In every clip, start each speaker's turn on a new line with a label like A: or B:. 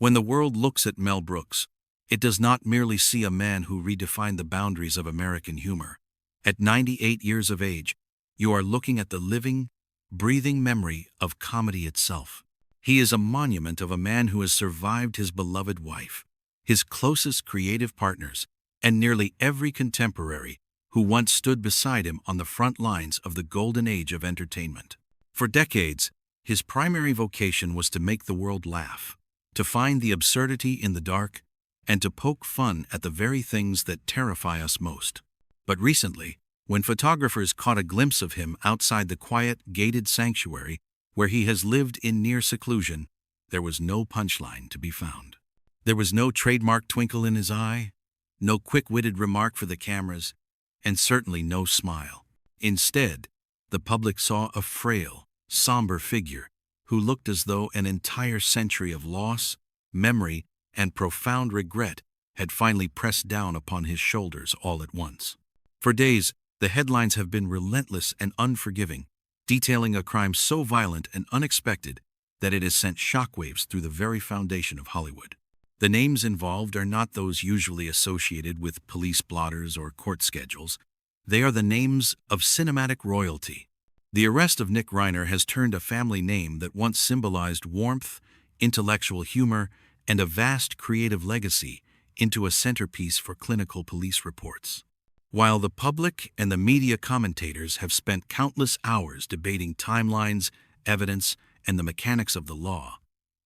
A: When the world looks at Mel Brooks, it does not merely see a man who redefined the boundaries of American humor. At 98 years of age, you are looking at the living, breathing memory of comedy itself. He is a monument of a man who has survived his beloved wife, his closest creative partners, and nearly every contemporary who once stood beside him on the front lines of the golden age of entertainment. For decades, his primary vocation was to make the world laugh, to find the absurdity in the dark, and to poke fun at the very things that terrify us most. But recently, when photographers caught a glimpse of him outside the quiet, gated sanctuary where he has lived in near seclusion, there was no punchline to be found. There was no trademark twinkle in his eye, no quick-witted remark for the cameras, and certainly no smile. Instead, the public saw a frail, somber figure who looked as though an entire century of loss, memory, and profound regret had finally pressed down upon his shoulders all at once. For days, the headlines have been relentless and unforgiving, detailing a crime so violent and unexpected that it has sent shockwaves through the very foundation of Hollywood. The names involved are not those usually associated with police blotters or court schedules. They are the names of cinematic royalty. The arrest of Nick Reiner has turned a family name that once symbolized warmth, intellectual humor, and a vast creative legacy into a centerpiece for clinical police reports. While the public and the media commentators have spent countless hours debating timelines, evidence, and the mechanics of the law,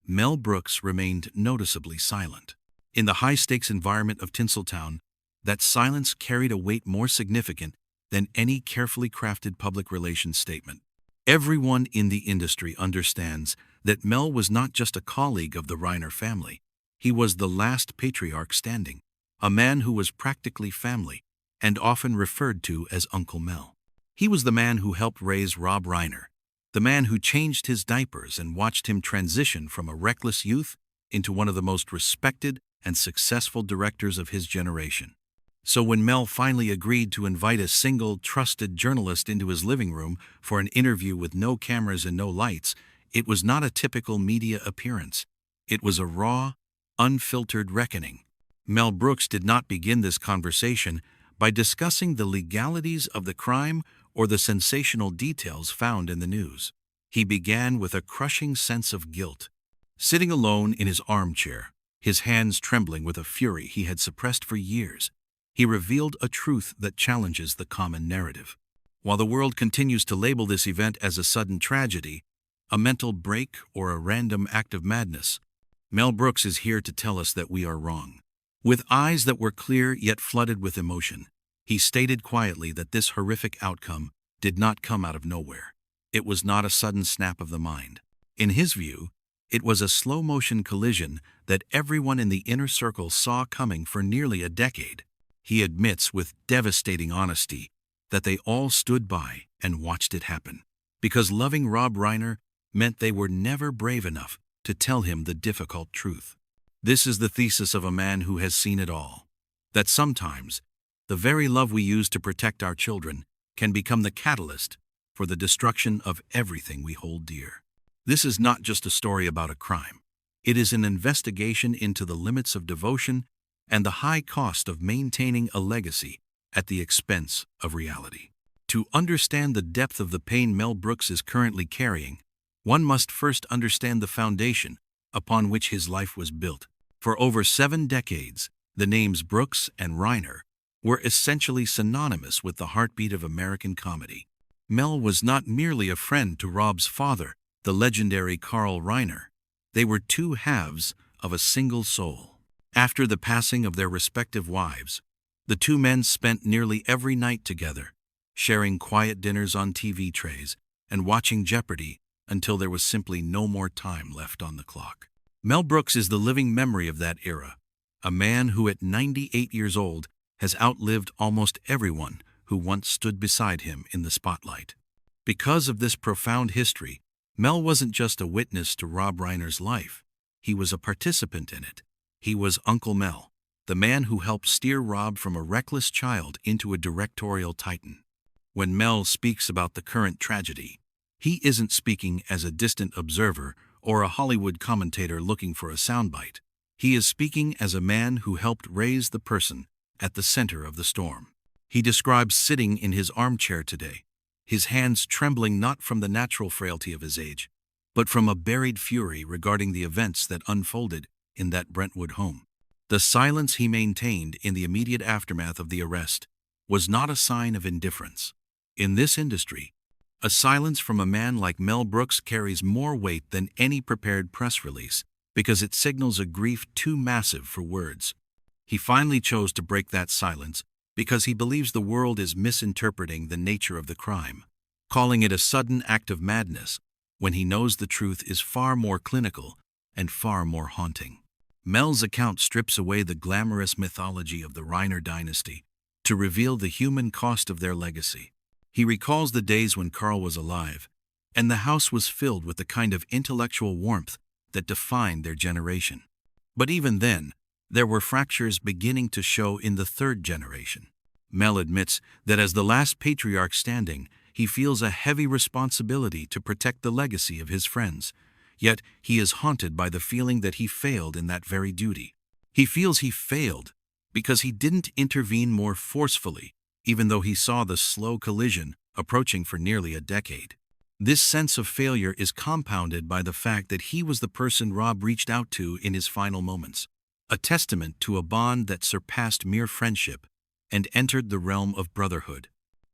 A: Mel Brooks remained noticeably silent. In the high-stakes environment of Tinseltown, that silence carried a weight more significant than any carefully crafted public relations statement. Everyone in the industry understands that Mel was not just a colleague of the Reiner family. He was the last patriarch standing, a man who was practically family and often referred to as Uncle Mel. He was the man who helped raise Rob Reiner, the man who changed his diapers and watched him transition from a reckless youth into one of the most respected and successful directors of his generation. So when Mel finally agreed to invite a single trusted journalist into his living room for an interview with no cameras and no lights, it was not a typical media appearance. It was a raw, unfiltered reckoning. Mel Brooks did not begin this conversation by discussing the legalities of the crime or the sensational details found in the news. He began with a crushing sense of guilt. Sitting alone in his armchair, his hands trembling with a fury he had suppressed for years, he revealed a truth that challenges the common narrative. While the world continues to label this event as a sudden tragedy, a mental break, or a random act of madness, Mel Brooks is here to tell us that we are wrong. With eyes that were clear yet flooded with emotion, he stated quietly that this horrific outcome did not come out of nowhere. It was not a sudden snap of the mind. In his view, it was a slow-motion collision that everyone in the inner circle saw coming for nearly a decade. He admits with devastating honesty that they all stood by and watched it happen, because loving Rob Reiner meant they were never brave enough to tell him the difficult truth. This is the thesis of a man who has seen it all, that sometimes the very love we use to protect our children can become the catalyst for the destruction of everything we hold dear. This is not just a story about a crime. It is an investigation into the limits of devotion and the high cost of maintaining a legacy at the expense of reality. To understand the depth of the pain Mel Brooks is currently carrying, one must first understand the foundation upon which his life was built. For over 7 decades, the names Brooks and Reiner were essentially synonymous with the heartbeat of American comedy. Mel was not merely a friend to Rob's father, the legendary Carl Reiner. They were two halves of a single soul. After the passing of their respective wives, the two men spent nearly every night together, sharing quiet dinners on TV trays and watching Jeopardy until there was simply no more time left on the clock. Mel Brooks is the living memory of that era, a man who at 98 years old has outlived almost everyone who once stood beside him in the spotlight. Because of this profound history, Mel wasn't just a witness to Rob Reiner's life, he was a participant in it. He was Uncle Mel, the man who helped steer Rob from a reckless child into a directorial titan. When Mel speaks about the current tragedy, he isn't speaking as a distant observer or a Hollywood commentator looking for a soundbite. He is speaking as a man who helped raise the person at the center of the storm. He describes sitting in his armchair today, his hands trembling not from the natural frailty of his age, but from a buried fury regarding the events that unfolded in that Brentwood home. The silence he maintained in the immediate aftermath of the arrest was not a sign of indifference. In this industry, a silence from a man like Mel Brooks carries more weight than any prepared press release because it signals a grief too massive for words. He finally chose to break that silence because he believes the world is misinterpreting the nature of the crime, calling it a sudden act of madness when he knows the truth is far more clinical and far more haunting. Mel's account strips away the glamorous mythology of the Reiner dynasty to reveal the human cost of their legacy. He recalls the days when Carl was alive, and the house was filled with the kind of intellectual warmth that defined their generation. But even then, there were fractures beginning to show in the third generation. Mel admits that as the last patriarch standing, he feels a heavy responsibility to protect the legacy of his friends, yet he is haunted by the feeling that he failed in that very duty. He feels he failed because he didn't intervene more forcefully, even though he saw the slow collision approaching for nearly a decade. This sense of failure is compounded by the fact that he was the person Rob reached out to in his final moments, a testament to a bond that surpassed mere friendship and entered the realm of brotherhood.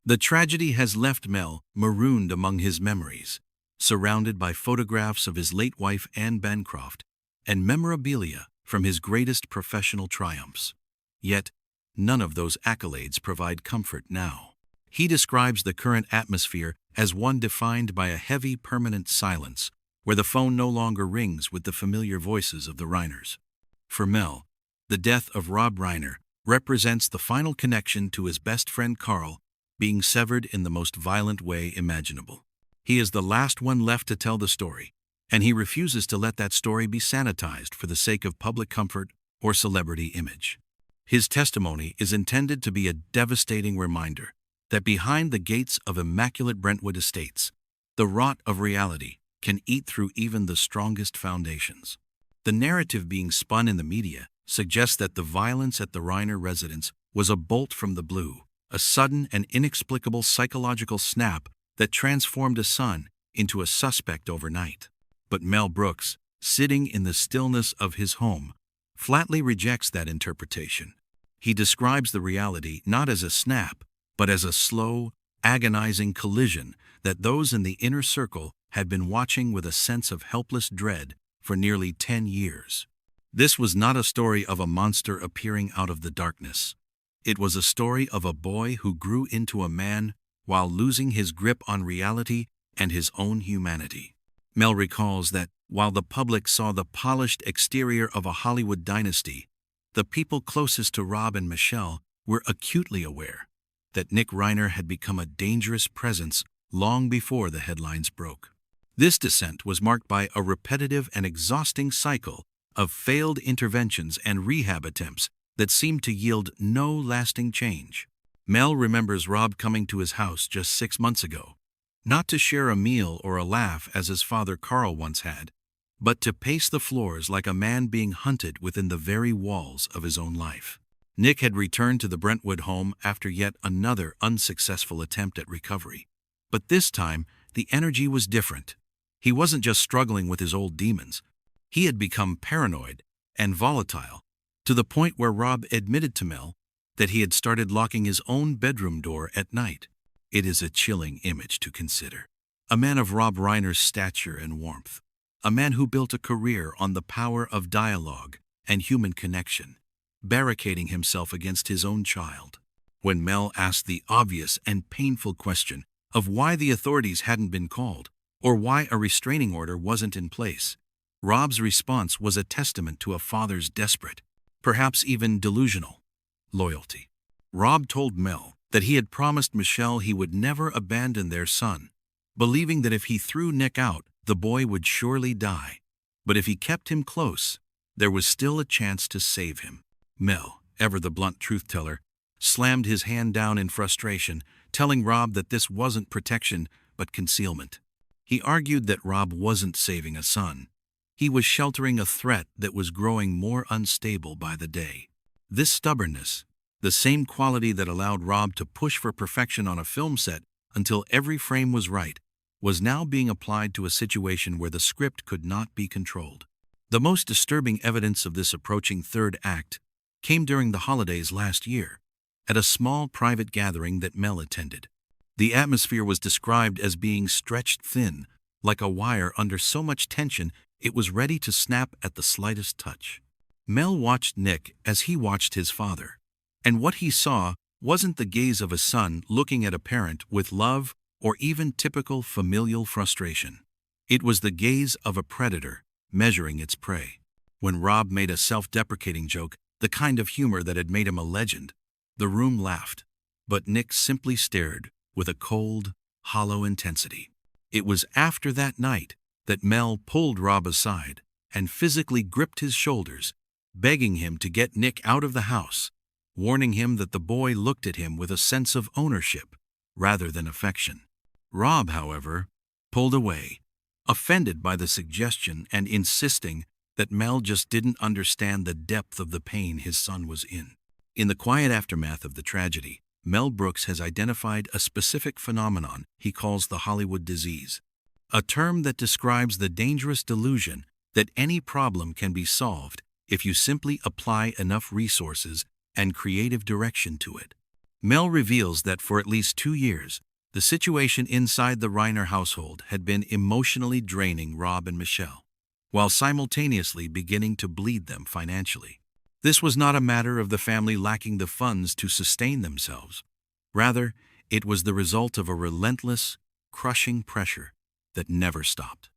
A: The tragedy has left Mel marooned among his memories, surrounded by photographs of his late wife Anne Bancroft and memorabilia from his greatest professional triumphs. Yet, none of those accolades provide comfort now. He describes the current atmosphere as one defined by a heavy, permanent silence, where the phone no longer rings with the familiar voices of the Reiners. For Mel, the death of Rob Reiner represents the final connection to his best friend Carl being severed in the most violent way imaginable. He is the last one left to tell the story, and he refuses to let that story be sanitized for the sake of public comfort or celebrity image. His testimony is intended to be a devastating reminder that behind the gates of immaculate Brentwood estates, the rot of reality can eat through even the strongest foundations. The narrative being spun in the media suggests that the violence at the Reiner residence was a bolt from the blue, a sudden and inexplicable psychological snap that transformed a son into a suspect overnight. But Mel Brooks, sitting in the stillness of his home, flatly rejects that interpretation. He describes the reality not as a snap, but as a slow, agonizing collision that those in the inner circle had been watching with a sense of helpless dread for nearly 10 years. This was not a story of a monster appearing out of the darkness. It was a story of a boy who grew into a man while losing his grip on reality and his own humanity. Mel recalls that while the public saw the polished exterior of a Hollywood dynasty, the people closest to Rob and Michelle were acutely aware that Nick Reiner had become a dangerous presence long before the headlines broke. This descent was marked by a repetitive and exhausting cycle of failed interventions and rehab attempts that seemed to yield no lasting change. Mel remembers Rob coming to his house just 6 months ago, not to share a meal or a laugh as his father Carl once had, but to pace the floors like a man being hunted within the very walls of his own life. Nick had returned to the Brentwood home after yet another unsuccessful attempt at recovery. But this time, the energy was different. He wasn't just struggling with his old demons. He had become paranoid and volatile, to the point where Rob admitted to Mel that he had started locking his own bedroom door at night. It is a chilling image to consider. A man of Rob Reiner's stature and warmth, a man who built a career on the power of dialogue and human connection, barricading himself against his own child. When Mel asked the obvious and painful question of why the authorities hadn't been called, or why a restraining order wasn't in place, Rob's response was a testament to a father's desperate, perhaps even delusional, loyalty. Rob told Mel that he had promised Michelle he would never abandon their son, believing that if he threw Nick out, the boy would surely die. But if he kept him close, there was still a chance to save him. Mel, ever the blunt truth-teller, slammed his hand down in frustration, telling Rob that this wasn't protection but concealment. He argued that Rob wasn't saving a son. He was sheltering a threat that was growing more unstable by the day. This stubbornness, the same quality that allowed Rob to push for perfection on a film set until every frame was right, was now being applied to a situation where the script could not be controlled. The most disturbing evidence of this approaching third act came during the holidays last year, at a small private gathering that Mel attended. The atmosphere was described as being stretched thin, like a wire under so much tension it was ready to snap at the slightest touch. Mel watched Nick as he watched his father, and what he saw wasn't the gaze of a son looking at a parent with love or even typical familial frustration. It was the gaze of a predator measuring its prey. When Rob made a self-deprecating joke, the kind of humor that had made him a legend, the room laughed, but Nick simply stared with a cold, hollow intensity. It was after that night that Mel pulled Rob aside and physically gripped his shoulders, begging him to get Nick out of the house, warning him that the boy looked at him with a sense of ownership rather than affection. Rob, however, pulled away, offended by the suggestion and insisting that Mel just didn't understand the depth of the pain his son was in. In the quiet aftermath of the tragedy, Mel Brooks has identified a specific phenomenon he calls the Hollywood disease, a term that describes the dangerous delusion that any problem can be solved if you simply apply enough resources and creative direction to it. Mel reveals that for at least 2 years, the situation inside the Reiner household had been emotionally draining Rob and Michelle, while simultaneously beginning to bleed them financially. This was not a matter of the family lacking the funds to sustain themselves. Rather, it was the result of a relentless, crushing pressure that never stopped.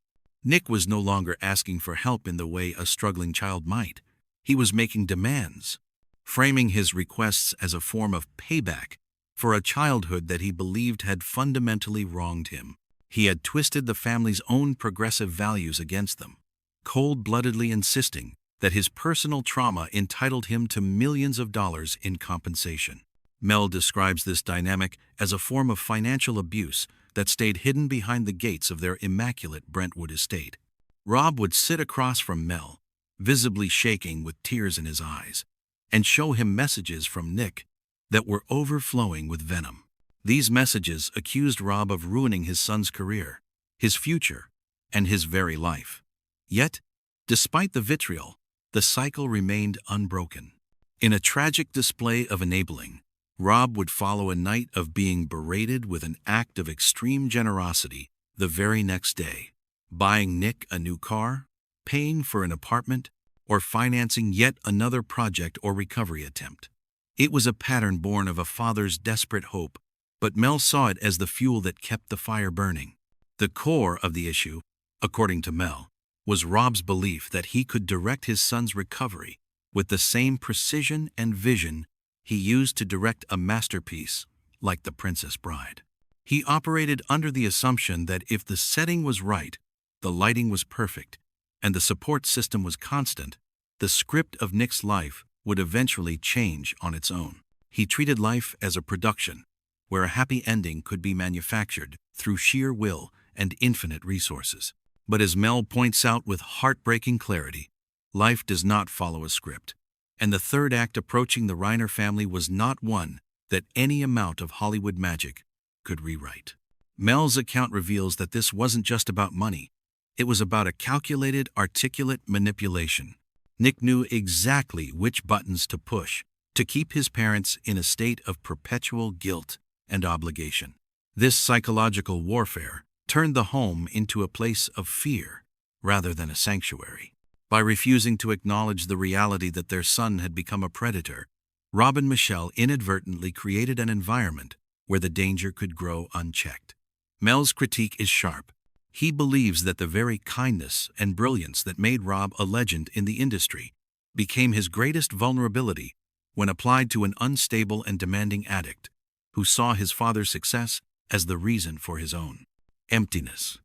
A: Nick was no longer asking for help in the way a struggling child might. He was making demands, framing his requests as a form of payback for a childhood that he believed had fundamentally wronged him. He had twisted the family's own progressive values against them, cold-bloodedly insisting that his personal trauma entitled him to millions of dollars in compensation. Mel describes this dynamic as a form of financial abuse that stayed hidden behind the gates of their immaculate Brentwood estate. Rob would sit across from Mel, visibly shaking with tears in his eyes, and show him messages from Nick that were overflowing with venom. These messages accused Rob of ruining his son's career, his future, and his very life. Yet, despite the vitriol, the cycle remained unbroken. In a tragic display of enabling, Rob would follow a night of being berated with an act of extreme generosity the very next day, buying Nick a new car, paying for an apartment, or financing yet another project or recovery attempt. It was a pattern born of a father's desperate hope, but Mel saw it as the fuel that kept the fire burning. The core of the issue, according to Mel, was Rob's belief that he could direct his son's recovery with the same precision and vision he used to direct a masterpiece like The Princess Bride. He operated under the assumption that if the setting was right, the lighting was perfect, and the support system was constant, the script of Nick's life would eventually change on its own. He treated life as a production, where a happy ending could be manufactured through sheer will and infinite resources. But as Mel points out with heartbreaking clarity, life does not follow a script, and the third act approaching the Reiner family was not one that any amount of Hollywood magic could rewrite. Mel's account reveals that this wasn't just about money. It was about a calculated, articulate manipulation. Nick knew exactly which buttons to push to keep his parents in a state of perpetual guilt and obligation. This psychological warfare turned the home into a place of fear rather than a sanctuary. By refusing to acknowledge the reality that their son had become a predator, Rob and Michelle inadvertently created an environment where the danger could grow unchecked. Mel's critique is sharp. He believes that the very kindness and brilliance that made Rob a legend in the industry became his greatest vulnerability when applied to an unstable and demanding addict who saw his father's success as the reason for his own emptiness.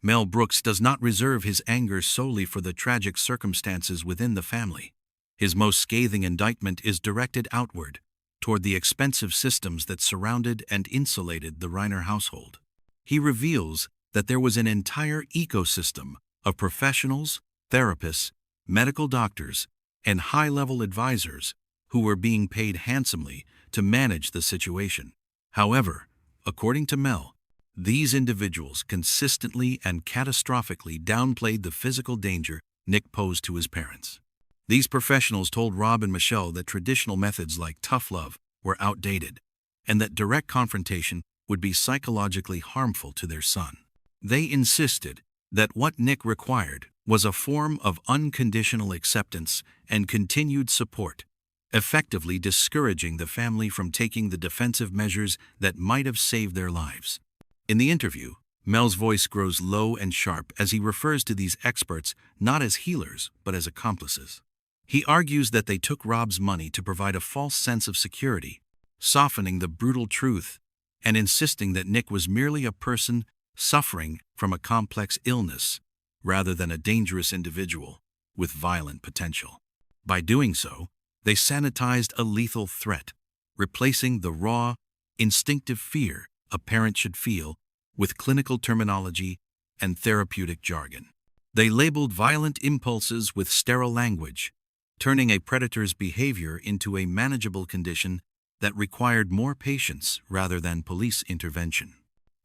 A: Mel Brooks does not reserve his anger solely for the tragic circumstances within the family. His most scathing indictment is directed outward, toward the expensive systems that surrounded and insulated the Reiner household. He reveals that there was an entire ecosystem of professionals, therapists, medical doctors, and high-level advisors who were being paid handsomely to manage the situation. However, according to Mel, these individuals consistently and catastrophically downplayed the physical danger Nick posed to his parents. These professionals told Rob and Michelle that traditional methods like tough love were outdated, and that direct confrontation would be psychologically harmful to their son. They insisted that what Nick required was a form of unconditional acceptance and continued support, effectively discouraging the family from taking the defensive measures that might have saved their lives. In the interview, Mel's voice grows low and sharp as he refers to these experts not as healers but as accomplices. He argues that they took Rob's money to provide a false sense of security, softening the brutal truth and insisting that Nick was merely a person suffering from a complex illness rather than a dangerous individual with violent potential. By doing so, they sanitized a lethal threat, replacing the raw, instinctive fear a parent should feel with clinical terminology and therapeutic jargon. They labeled violent impulses with sterile language, turning a predator's behavior into a manageable condition that required more patience rather than police intervention.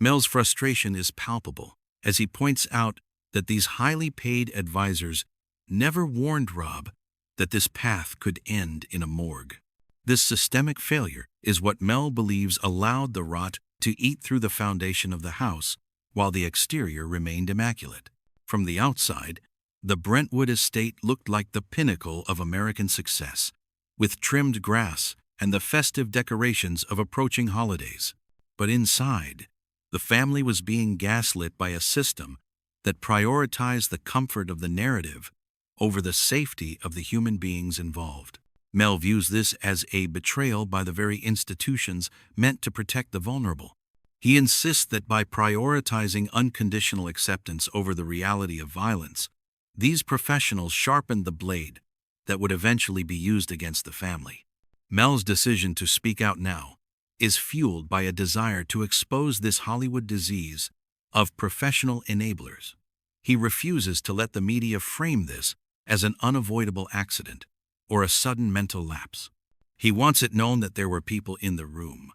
A: Mel's frustration is palpable as he points out that these highly paid advisors never warned Rob that this path could end in a morgue. This systemic failure is what Mel believes allowed the rot to eat through the foundation of the house while the exterior remained immaculate. From the outside, the Brentwood estate looked like the pinnacle of American success, with trimmed grass and the festive decorations of approaching holidays. But inside, the family was being gaslit by a system that prioritized the comfort of the narrative over the safety of the human beings involved. Mel views this as a betrayal by the very institutions meant to protect the vulnerable. He insists that by prioritizing unconditional acceptance over the reality of violence, these professionals sharpened the blade that would eventually be used against the family. Mel's decision to speak out now is fueled by a desire to expose this Hollywood disease of professional enablers. He refuses to let the media frame this as an unavoidable accident or a sudden mental lapse. He wants it known that there were people in the room,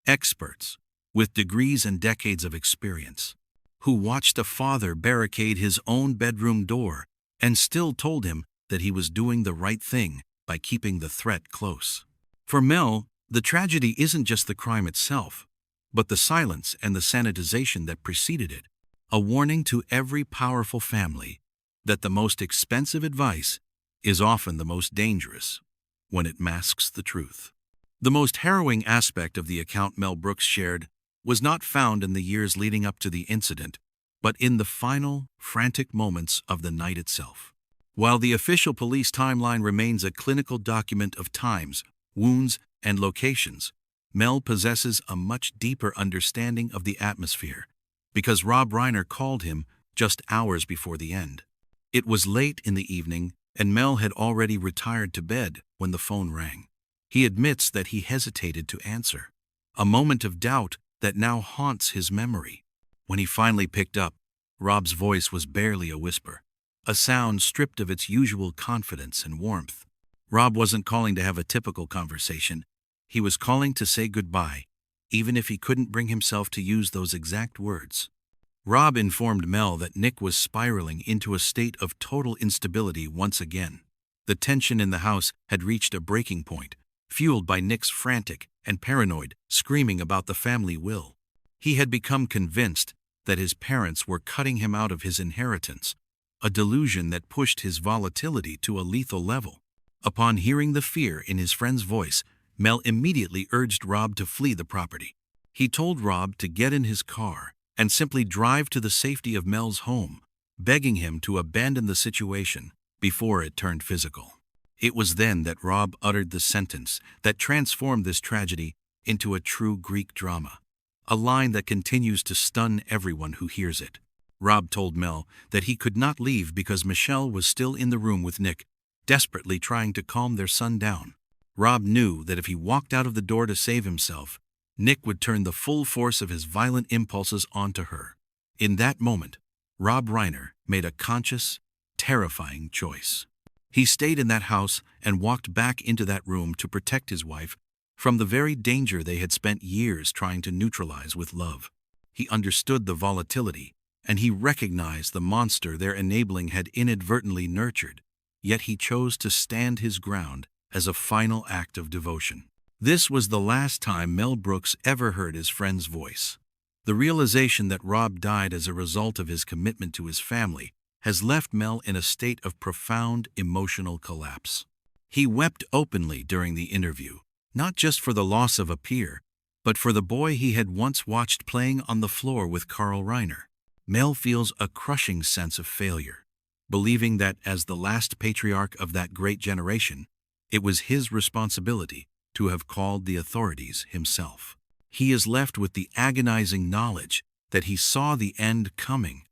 A: experts with degrees and decades of experience, who watched a father barricade his own bedroom door and still told him that he was doing the right thing by keeping the threat close. For Mel, the tragedy isn't just the crime itself, but the silence and the sanitization that preceded it, a warning to every powerful family that the most expensive advice is often the most dangerous when it masks the truth. The most harrowing aspect of the account Mel Brooks shared was not found in the years leading up to the incident, but in the final, frantic moments of the night itself. While the official police timeline remains a clinical document of times, wounds, and locations, Mel possesses a much deeper understanding of the atmosphere, because Rob Reiner called him just hours before the end. It was late in the evening, and Mel had already retired to bed when the phone rang. He admits that he hesitated to answer, a moment of doubt that now haunts his memory. When he finally picked up, Rob's voice was barely a whisper, a sound stripped of its usual confidence and warmth. Rob wasn't calling to have a typical conversation. He was calling to say goodbye, even if he couldn't bring himself to use those exact words. Rob informed Mel that Nick was spiraling into a state of total instability once again. The tension in the house had reached a breaking point, fueled by Nick's frantic and paranoid screaming about the family will. He had become convinced that his parents were cutting him out of his inheritance, a delusion that pushed his volatility to a lethal level. Upon hearing the fear in his friend's voice, Mel immediately urged Rob to flee the property. He told Rob to get in his car and simply drive to the safety of Mel's home, begging him to abandon the situation before it turned physical. It was then that Rob uttered the sentence that transformed this tragedy into a true Greek drama, a line that continues to stun everyone who hears it. Rob told Mel that he could not leave because Michelle was still in the room with Nick, desperately trying to calm their son down. Rob knew that if he walked out of the door to save himself, Nick would turn the full force of his violent impulses onto her. In that moment, Rob Reiner made a conscious, terrifying choice. He stayed in that house and walked back into that room to protect his wife from the very danger they had spent years trying to neutralize with love. He understood the volatility, and he recognized the monster their enabling had inadvertently nurtured, yet he chose to stand his ground as a final act of devotion. This was the last time Mel Brooks ever heard his friend's voice. The realization that Rob died as a result of his commitment to his family has left Mel in a state of profound emotional collapse. He wept openly during the interview, not just for the loss of a peer, but for the boy he had once watched playing on the floor with Rob Reiner. Mel feels a crushing sense of failure, believing that as the last patriarch of that great generation, it was his responsibility to have called the authorities himself. He is left with the agonizing knowledge that he saw the end coming,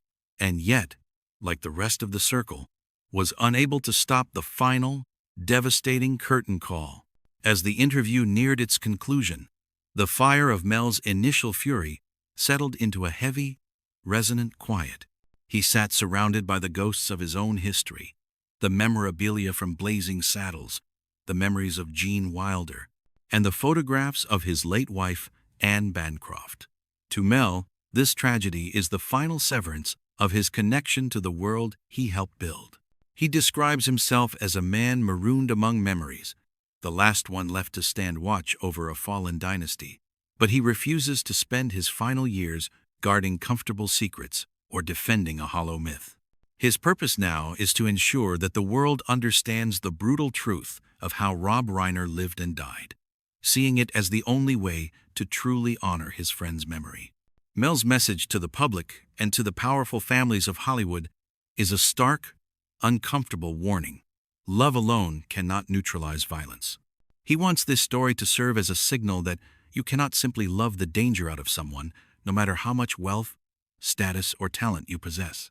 A: and yet, like the rest of the circle, was unable to stop the final, devastating curtain call. As the interview neared its conclusion, the fire of Mel's initial fury settled into a heavy, resonant quiet. He sat surrounded by the ghosts of his own history, the memorabilia from Blazing Saddles, the memories of Gene Wilder, and the photographs of his late wife, Anne Bancroft. To Mel, this tragedy is the final severance of his connection to the world he helped build. He describes himself as a man marooned among memories, the last one left to stand watch over a fallen dynasty, but he refuses to spend his final years guarding comfortable secrets or defending a hollow myth. His purpose now is to ensure that the world understands the brutal truth of how Rob Reiner lived and died, seeing it as the only way to truly honor his friend's memory. Mel's message to the public and to the powerful families of Hollywood is a stark, uncomfortable warning. Love alone cannot neutralize violence. He wants this story to serve as a signal that you cannot simply love the danger out of someone, no matter how much wealth, status, or talent you possess.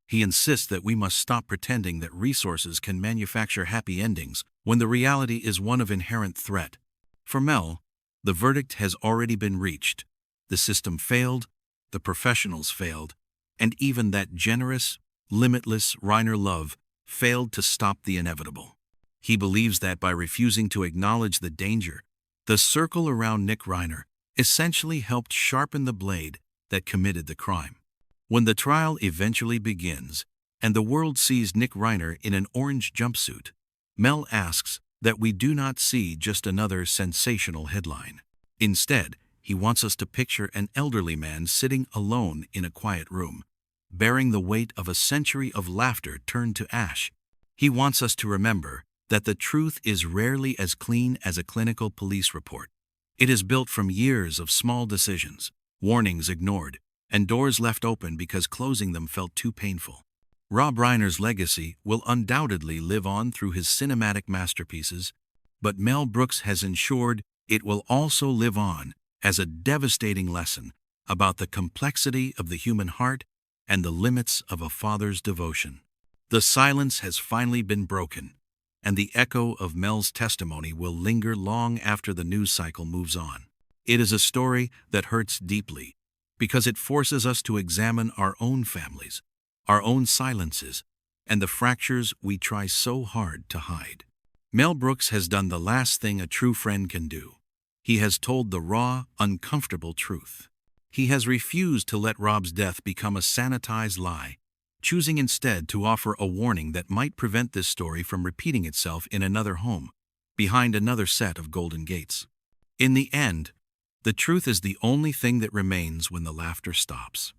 A: He insists that we must stop pretending that resources can manufacture happy endings when the reality is one of inherent threat. For Mel, the verdict has already been reached. The system failed, the professionals failed, and even that generous, limitless Reiner love failed to stop the inevitable. He believes that by refusing to acknowledge the danger, the circle around Nick Reiner essentially helped sharpen the blade that committed the crime. When the trial eventually begins, and the world sees Nick Reiner in an orange jumpsuit, Mel asks that we do not see just another sensational headline. Instead, he wants us to picture an elderly man sitting alone in a quiet room, bearing the weight of a century of laughter turned to ash. He wants us to remember that the truth is rarely as clean as a clinical police report. It is built from years of small decisions, warnings ignored, and doors left open because closing them felt too painful. Rob Reiner's legacy will undoubtedly live on through his cinematic masterpieces, but Mel Brooks has ensured it will also live on as a devastating lesson about the complexity of the human heart and the limits of a father's devotion. The silence has finally been broken, and the echo of Mel's testimony will linger long after the news cycle moves on. It is a story that hurts deeply because it forces us to examine our own families, our own silences, and the fractures we try so hard to hide. Mel Brooks has done the last thing a true friend can do. He has told the raw, uncomfortable truth. He has refused to let Rob's death become a sanitized lie, choosing instead to offer a warning that might prevent this story from repeating itself in another home, behind another set of golden gates. In the end, the truth is the only thing that remains when the laughter stops.